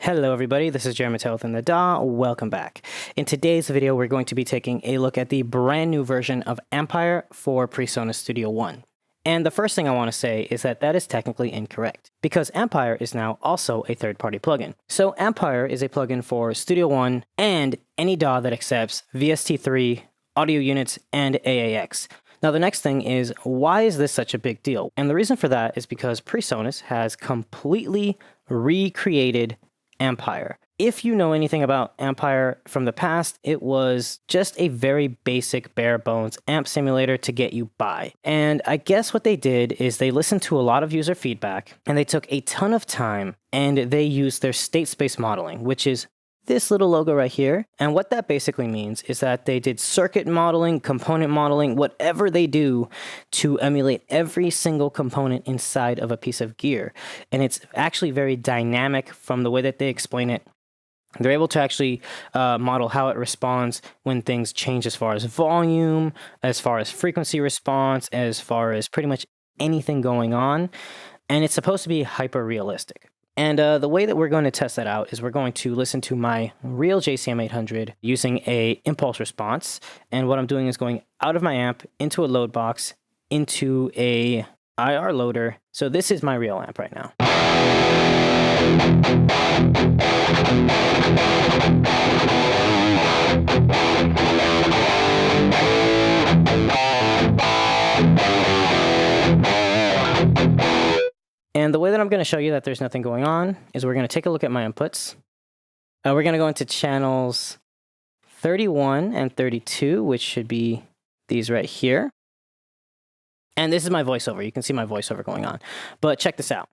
Hello everybody, this is Jeremy in the DAW. Welcome back. In today's video, we're going to be taking a look at the brand new version of Ampire for Presonus Studio One. And the first thing I want to say is that that is technically incorrect, because Ampire is now also a third-party plugin. So Ampire is a plugin for Studio One and any DAW that accepts VST3, audio units, and AAX. Now the next thing is, why is this such a big deal? And the reason for that is because Presonus has completely recreated Ampire. If you know anything about Ampire from the past, it was just a very basic bare bones amp simulator to get you by. And I guess what they did is they listened to a lot of user feedback and they took a ton of time and they used their state space modeling, which is this little logo right here. And what that basically means is that they did circuit modeling, component modeling, whatever they do to emulate every single component inside of a piece of gear. And it's actually very dynamic from the way that they explain it. They're able to actually model how it responds when things change as far as volume, as far as frequency response, as far as pretty much anything going on. And it's supposed to be hyper realistic. And the way that we're going to test that out is we're going to listen to my real JCM 800 using a impulse response. And what I'm doing is going out of my amp into a load box, into a IR loader. So this is my real amp right now. And the way that I'm going to show you that there's nothing going on is we're going to take a look at my inputs. We're going to go into channels 31 and 32, which should be these right here. And this is my voiceover. You can see my voiceover going on. But check this out.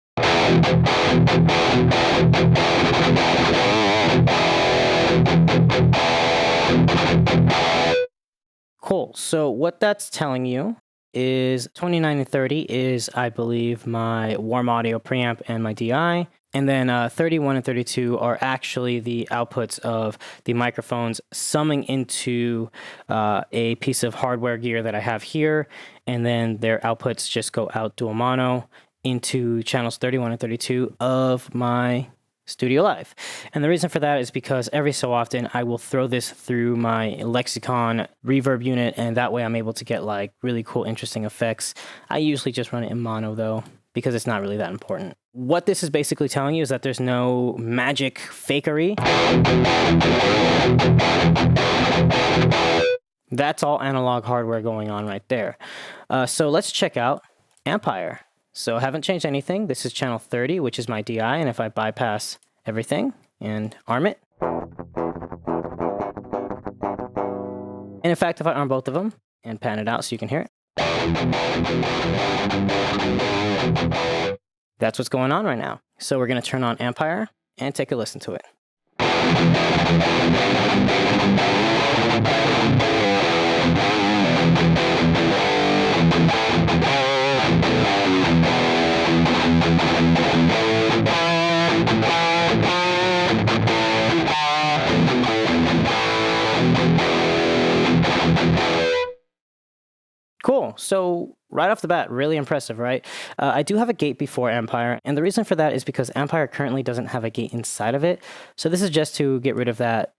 Cool. So what that's telling you is 29 and 30 is, I believe, my warm audio preamp and my DI. And then 31 and 32 are actually the outputs of the microphones summing into a piece of hardware gear that I have here. And then their outputs just go out dual mono into channels 31 and 32 of my Studio Live. And the reason for that is because every so often I will throw this through my Lexicon reverb unit, and that way I'm able to get like really cool, interesting effects. I usually just run it in mono though, because it's not really that important. What this is basically telling you is that there's no magic fakery. That's all analog hardware going on right there. So let's check out Ampire. So I haven't changed anything. This is channel 30, which is my DI. And if I bypass everything and arm it. And in fact, if I arm both of them and pan it out so you can hear it. That's what's going on right now. So we're going to turn on Ampire and take a listen to it. Cool. So right off the bat, really impressive, right? I do have a gate before Ampire, and the reason for that is because Ampire currently doesn't have a gate inside of it. So this is just to get rid of that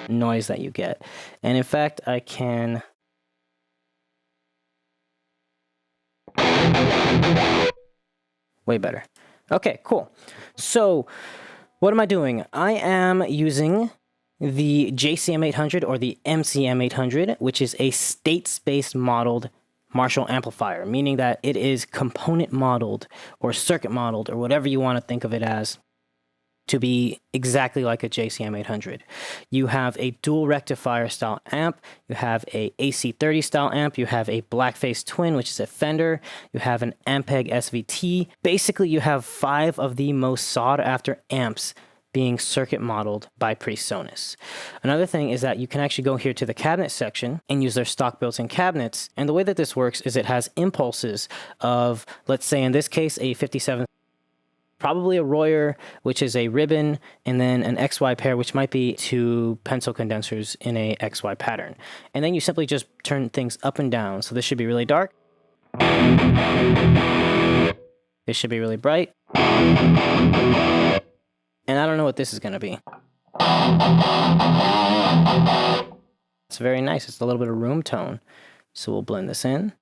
noise that you get. And in fact, I can way better. Okay, cool. So what am I doing? I am using the JCM 800 or the MCM 800, which is a state space modeled Marshall amplifier, meaning that it is component modeled or circuit modeled or whatever you want to think of it as, to be exactly like a JCM 800. You have a dual rectifier style amp, you have a AC30 style amp, you have a blackface twin, which is a Fender, you have an Ampeg SVT. Basically, you have 5 of the most sought after amps being circuit modeled by Presonus. Another thing is that you can actually go here to the cabinet section and use their stock built-in cabinets. And the way that this works is it has impulses of, let's say in this case, a 57, probably a Royer, which is a ribbon, and then an XY pair, which might be 2 pencil condensers in a XY pattern. And then you simply just turn things up and down. So this should be really dark. This should be really bright. And I don't know what this is going to be. It's very nice. It's a little bit of room tone. So we'll blend this in.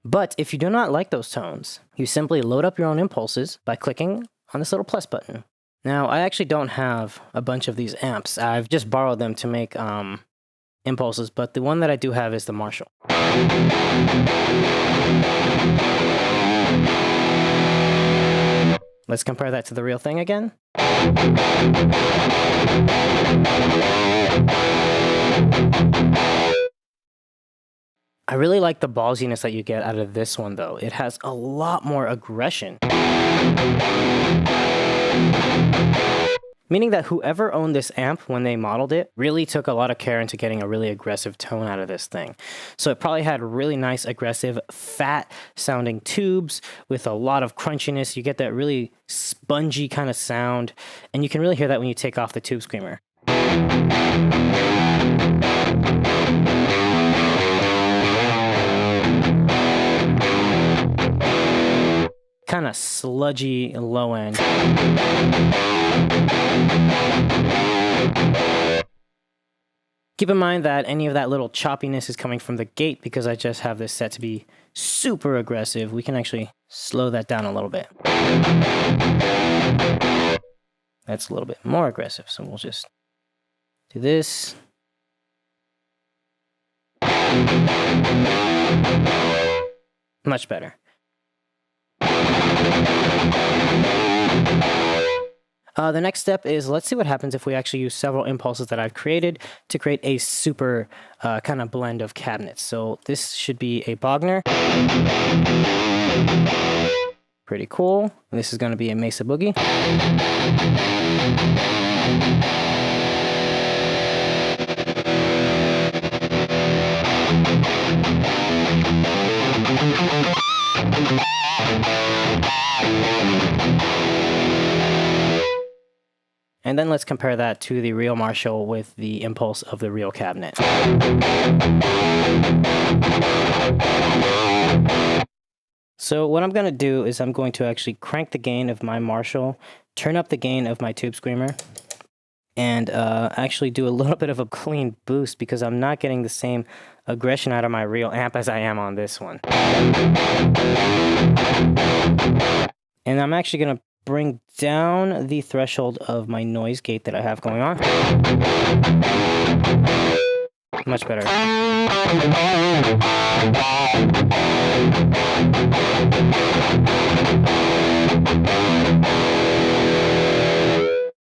But if you do not like those tones, you simply load up your own impulses by clicking on this little plus button. Now, I actually don't have a bunch of these amps. I've just borrowed them to make impulses, but the one that I do have is the Marshall. Let's compare that to the real thing again. I really like the ballsiness that you get out of this one, though. It has a lot more aggression. Meaning that whoever owned this amp when they modeled it really took a lot of care into getting a really aggressive tone out of this thing. So it probably had really nice, aggressive, fat sounding tubes with a lot of crunchiness. You get that really spongy kind of sound, and you can really hear that when you take off the tube screamer. Kind of sludgy low end. Keep in mind that any of that little choppiness is coming from the gate because I just have this set to be super aggressive. We can actually slow that down a little bit. That's a little bit more aggressive, so we'll just do this. Much better. The next step is, let's see what happens if we actually use several impulses that I've created to create a super kind of blend of cabinets. So this should be a Bogner. Pretty cool. And this is going to be a Mesa Boogie. And then let's compare that to the real Marshall with the impulse of the real cabinet. So what I'm going to do is I'm going to actually crank the gain of my Marshall, turn up the gain of my tube screamer, and actually do a little bit of a clean boost because I'm not getting the same aggression out of my real amp as I am on this one. And I'm actually going to bring down the threshold of my noise gate that I have going on. Much better.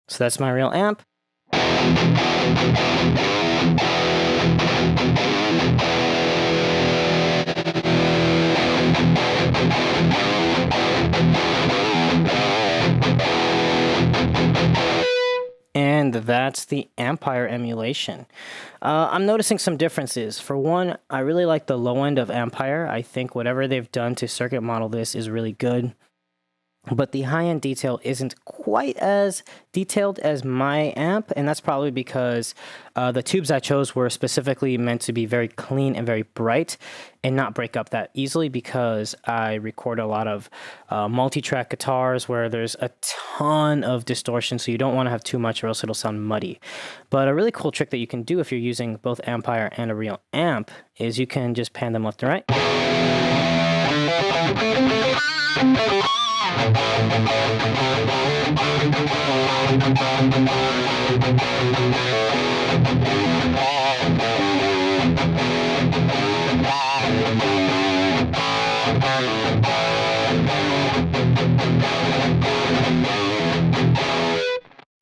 So that's my real amp. And that's the Ampire emulation. I'm noticing some differences. For one, I really like the low end of Ampire. I think whatever they've done to circuit model this is really good. But the high-end detail isn't quite as detailed as my amp, and that's probably because the tubes I chose were specifically meant to be very clean and very bright and not break up that easily because I record a lot of multi-track guitars where there's a ton of distortion, so you don't want to have too much or else it'll sound muddy. But a really cool trick that you can do if you're using both Ampire and a real amp is you can just pan them left and right.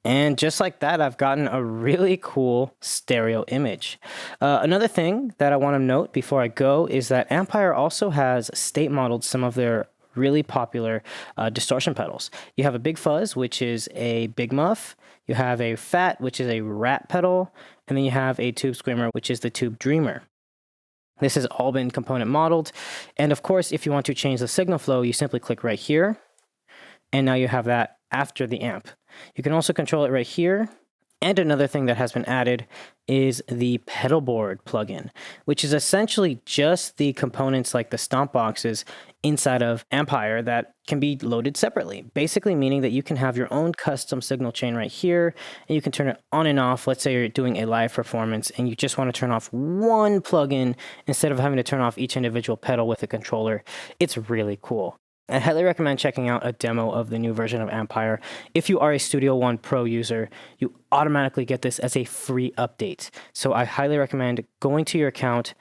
And just like that, I've gotten a really cool stereo image. Another thing that I want to note before I go is that Ampire also has state modeled some of their really popular distortion pedals. You have a Big Fuzz, which is a Big Muff. You have a Fat, which is a Rat pedal. And then you have a Tube Screamer, which is the Tube Dreamer. This has all been component modeled. And of course, if you want to change the signal flow, you simply click right here. And now you have that after the amp. You can also control it right here. And another thing that has been added is the pedal board plugin, which is essentially just the components like the stomp boxes inside of Ampire that can be loaded separately, basically meaning that you can have your own custom signal chain right here, and you can turn it on and off. Let's say you're doing a live performance and you just want to turn off one plugin instead of having to turn off each individual pedal with a controller. It's really cool. I highly recommend checking out a demo of the new version of Ampire. If you are a Studio One Pro user, you automatically get this as a free update. So I highly recommend going to your account,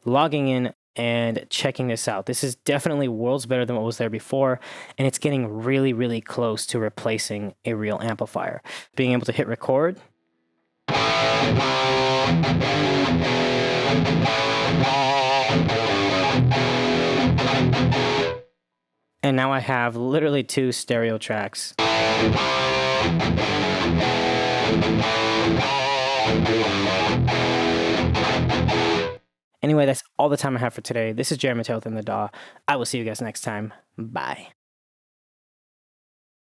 logging in, and checking this out. This is definitely worlds better than what was there before, and it's getting really, really close to replacing a real amplifier. Being able to hit record. And now I have literally 2 stereo tracks. Anyway, that's all the time I have for today. This is Untitled in the DAW. I will see you guys next time. Bye.